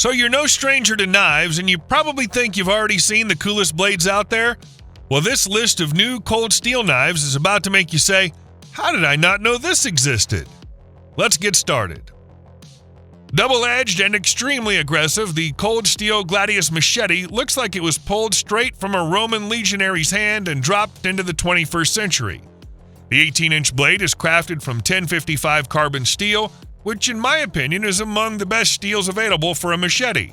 So you're no stranger to knives, and you probably think you've already seen the coolest blades out there? Well, this list of new cold steel knives is about to make you say, how did I not know this existed? Let's get started. Double-edged and extremely aggressive, the cold steel Gladius machete looks like it was pulled straight from a Roman legionary's hand and dropped into the 21st century. The 18-inch blade is crafted from 1055 carbon steel, which in my opinion is among the best steels available for a machete.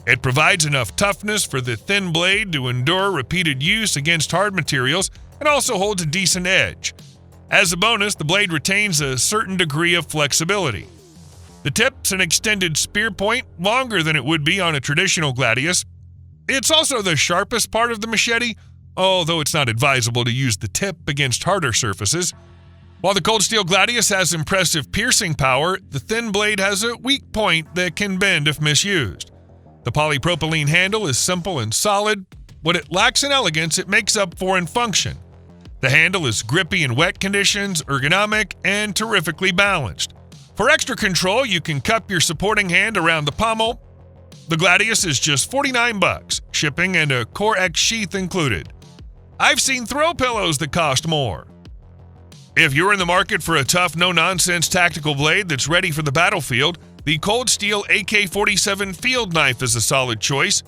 It provides enough toughness for the thin blade to endure repeated use against hard materials and also holds a decent edge. As a bonus, the blade retains a certain degree of flexibility. The tip's an extended spear point, longer than it would be on a traditional Gladius. It's also the sharpest part of the machete, although it's not advisable to use the tip against harder surfaces. While the cold steel Gladius has impressive piercing power, the thin blade has a weak point that can bend if misused. The polypropylene handle is simple and solid. What it lacks in elegance, it makes up for in function. The handle is grippy in wet conditions, ergonomic, and terrifically balanced. For extra control, you can cup your supporting hand around the pommel. The Gladius is just $49, shipping and a Core X sheath included. I've seen throw pillows that cost more. If you're in the market for a tough, no-nonsense tactical blade that's ready for the battlefield, the cold steel AK-47 field knife is a solid choice.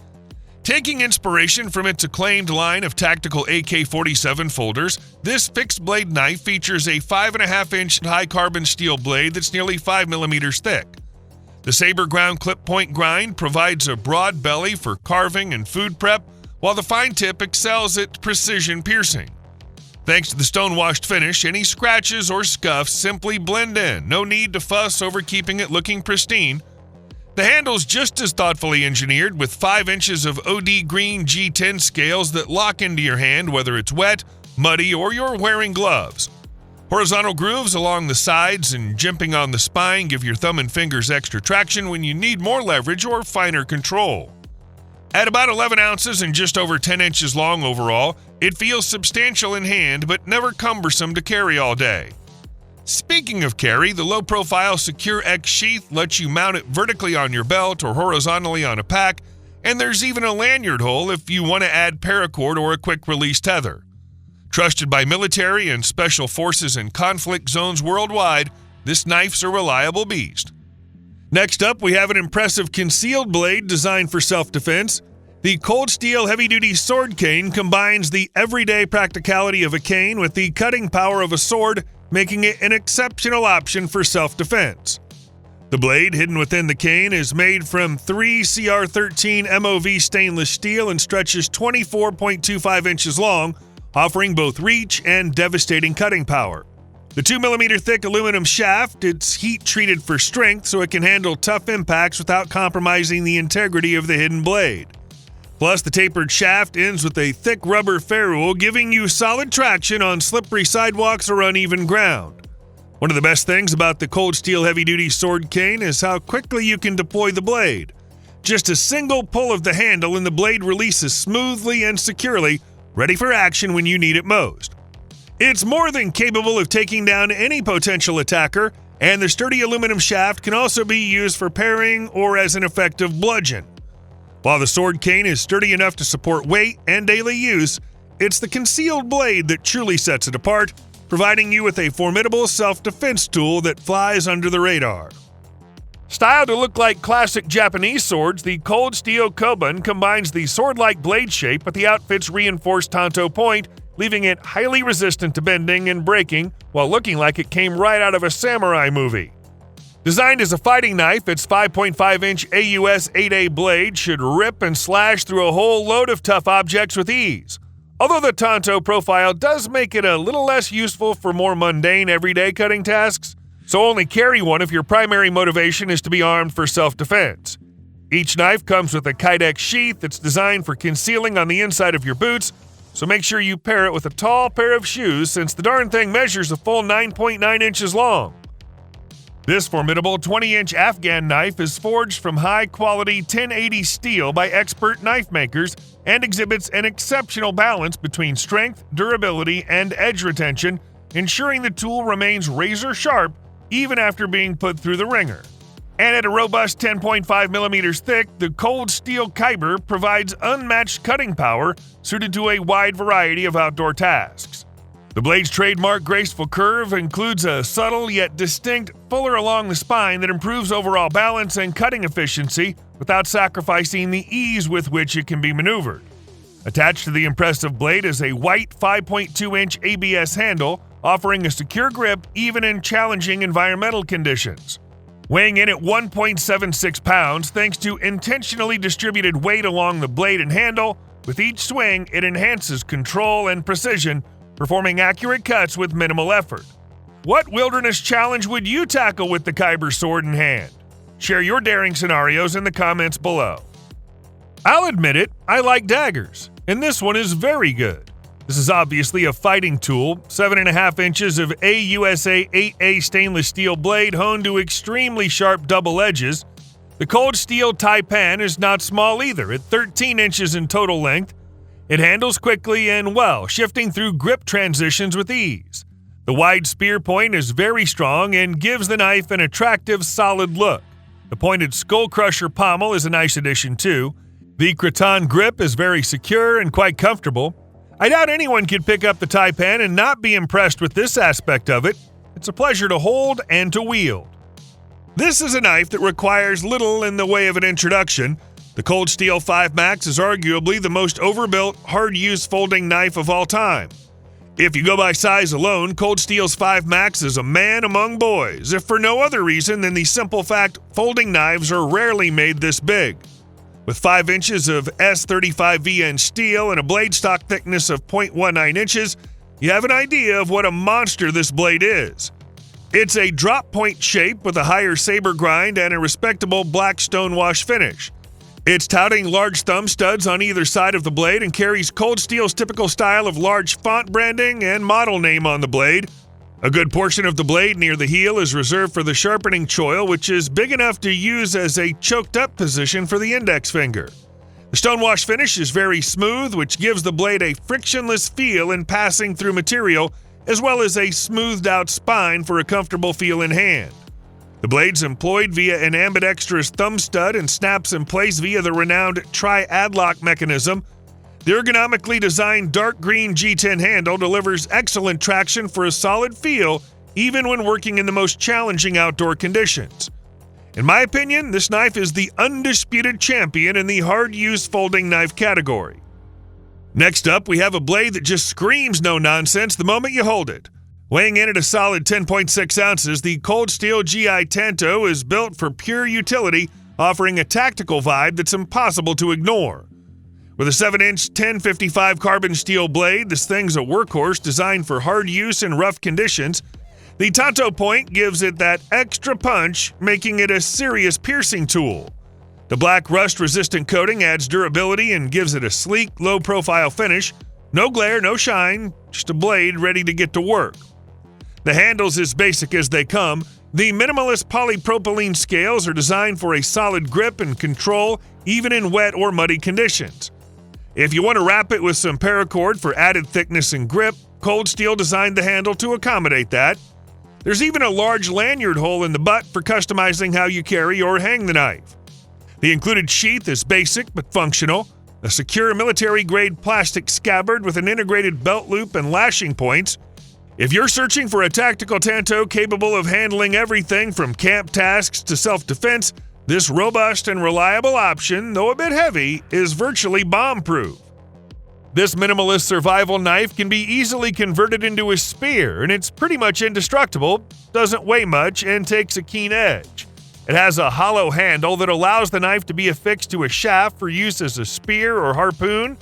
Taking inspiration from its acclaimed line of tactical AK-47 folders, this fixed-blade knife features a 5.5-inch high-carbon steel blade that's nearly 5 millimeters thick. The saber ground clip point grind provides a broad belly for carving and food prep, while the fine tip excels at precision piercing. Thanks to the stone-washed finish, any scratches or scuffs simply blend in. No need to fuss over keeping it looking pristine. The handle's just as thoughtfully engineered with 5 inches of OD green G10 scales that lock into your hand whether it's wet, muddy, or you're wearing gloves. Horizontal grooves along the sides and jimping on the spine give your thumb and fingers extra traction when you need more leverage or finer control. At about 11 ounces and just over 10 inches long overall, it feels substantial in hand but never cumbersome to carry all day. Speaking of carry, the low-profile Secure X sheath lets you mount it vertically on your belt or horizontally on a pack, and there's even a lanyard hole if you want to add paracord or a quick-release tether. Trusted by military and special forces in conflict zones worldwide, this knife's a reliable beast. Next up, we have an impressive concealed blade designed for self-defense. The cold steel heavy-duty sword cane combines the everyday practicality of a cane with the cutting power of a sword, making it an exceptional option for self-defense. The blade hidden within the cane is made from 3 CR13 MOV stainless steel and stretches 24.25 inches long, offering both reach and devastating cutting power. The 2mm thick aluminum shaft, it's heat-treated for strength so it can handle tough impacts without compromising the integrity of the hidden blade. Plus, the tapered shaft ends with a thick rubber ferrule, giving you solid traction on slippery sidewalks or uneven ground. One of the best things about the cold steel heavy-duty sword cane is how quickly you can deploy the blade. Just a single pull of the handle and the blade releases smoothly and securely, ready for action when you need it most. It's more than capable of taking down any potential attacker, and the sturdy aluminum shaft can also be used for parrying or as an effective bludgeon. While the sword cane is sturdy enough to support weight and daily use, it's the concealed blade that truly sets it apart, providing you with a formidable self-defense tool that flies under the radar. Styled to look like classic Japanese swords, the cold steel Koban combines the sword-like blade shape with the outfit's reinforced tanto point, leaving it highly resistant to bending and breaking while looking like it came right out of a samurai movie. Designed as a fighting knife, its 5.5-inch AUS 8A blade should rip and slash through a whole load of tough objects with ease. Although the tanto profile does make it a little less useful for more mundane everyday cutting tasks, so only carry one if your primary motivation is to be armed for self-defense. Each knife comes with a Kydex sheath that's designed for concealing on the inside of your boots, so make sure you pair it with a tall pair of shoes since the darn thing measures a full 9.9 inches long. This formidable 20-inch Afghan knife is forged from high-quality 1080 steel by expert knife makers and exhibits an exceptional balance between strength, durability, and edge retention, ensuring the tool remains razor-sharp even after being put through the ringer. And at a robust 10.5 millimeters thick, the cold steel Khyber provides unmatched cutting power suited to a wide variety of outdoor tasks. The blade's trademark graceful curve includes a subtle yet distinct fuller along the spine that improves overall balance and cutting efficiency without sacrificing the ease with which it can be maneuvered. Attached to the impressive blade is a white 5.2-inch ABS handle, offering a secure grip even in challenging environmental conditions. Weighing in at 1.76 pounds thanks to intentionally distributed weight along the blade and handle, with each swing it enhances control and precision, performing accurate cuts with minimal effort. What wilderness challenge would you tackle with the Khyber sword in hand? Share your daring scenarios in the comments below. I'll admit it, I like daggers, and this one is very good. This is obviously a fighting tool, 7.5 inches of AUSA 8A stainless steel blade honed to extremely sharp double edges. The cold steel Taipan is not small either, at 13 inches in total length. It handles quickly and well, shifting through grip transitions with ease. The wide spear point is very strong and gives the knife an attractive, solid look. The pointed skull crusher pommel is a nice addition too. The kraton grip is very secure and quite comfortable. I doubt anyone could pick up the Taipan and not be impressed with this aspect of it. It's a pleasure to hold and to wield. This is a knife that requires little in the way of an introduction. The Cold Steel 5 Max is arguably the most overbuilt, hard-use folding knife of all time. If you go by size alone, Cold Steel's 5 Max is a man among boys, if for no other reason than the simple fact folding knives are rarely made this big. With 5 inches of S35VN steel and a blade stock thickness of 0.19 inches, you have an idea of what a monster this blade is. It's a drop point shape with a higher saber grind and a respectable black stonewash finish. It's touting large thumb studs on either side of the blade and carries Cold Steel's typical style of large font branding and model name on the blade. A good portion of the blade near the heel is reserved for the sharpening choil, which is big enough to use as a choked-up position for the index finger. The stonewash finish is very smooth, which gives the blade a frictionless feel in passing through material, as well as a smoothed-out spine for a comfortable feel in hand. The blade's employed via an ambidextrous thumb stud and snaps in place via the renowned tri-adlock mechanism. The ergonomically designed dark green G10 handle delivers excellent traction for a solid feel, even when working in the most challenging outdoor conditions. In my opinion, this knife is the undisputed champion in the hard-use folding knife category. Next up, we have a blade that just screams no nonsense the moment you hold it. Weighing in at a solid 10.6 ounces, the Cold Steel GI Tanto is built for pure utility, offering a tactical vibe that's impossible to ignore. With a 7-inch 1055 carbon steel blade, this thing's a workhorse designed for hard use in rough conditions. The Tanto point gives it that extra punch, making it a serious piercing tool. The black rust-resistant coating adds durability and gives it a sleek, low-profile finish. No glare, no shine, just a blade ready to get to work. The handle's as basic as they come. The minimalist polypropylene scales are designed for a solid grip and control, even in wet or muddy conditions. If you want to wrap it with some paracord for added thickness and grip, Cold Steel designed the handle to accommodate that. There's even a large lanyard hole in the butt for customizing how you carry or hang the knife. The included sheath is basic but functional. A secure military-grade plastic scabbard with an integrated belt loop and lashing points. If you're searching for a tactical Tanto capable of handling everything from camp tasks to self-defense, this robust and reliable option, though a bit heavy, is virtually bomb-proof. This minimalist survival knife can be easily converted into a spear, and it's pretty much indestructible, doesn't weigh much, and takes a keen edge. It has a hollow handle that allows the knife to be affixed to a shaft for use as a spear or harpoon.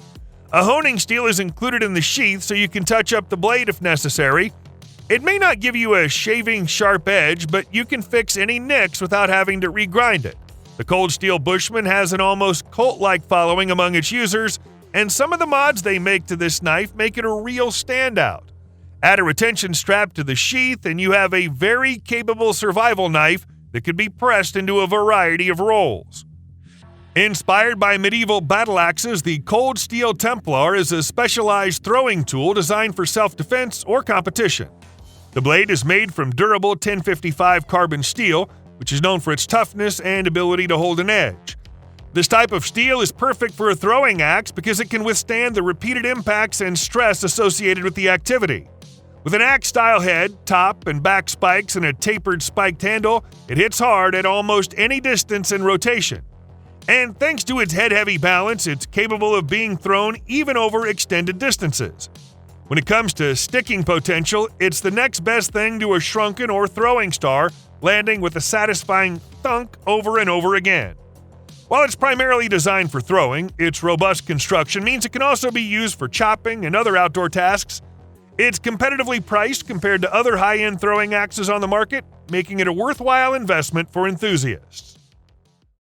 A honing steel is included in the sheath so you can touch up the blade if necessary. It may not give you a shaving sharp edge, but you can fix any nicks without having to regrind it. The Cold Steel Bushman has an almost cult-like following among its users, and some of the mods they make to this knife make it a real standout. Add a retention strap to the sheath and you have a very capable survival knife that could be pressed into a variety of roles. Inspired by medieval battle axes, the Cold Steel Templar is a specialized throwing tool designed for self-defense or competition. The blade is made from durable 1055 carbon steel, which is known for its toughness and ability to hold an edge. This type of steel is perfect for a throwing axe because it can withstand the repeated impacts and stress associated with the activity. With an axe-style head, top and back spikes, and a tapered spiked handle, it hits hard at almost any distance and rotation. And thanks to its head-heavy balance, it's capable of being thrown even over extended distances. When it comes to sticking potential, it's the next best thing to a shrunken or throwing star, landing with a satisfying thunk over and over again. While it's primarily designed for throwing, its robust construction means it can also be used for chopping and other outdoor tasks. It's competitively priced compared to other high-end throwing axes on the market, making it a worthwhile investment for enthusiasts.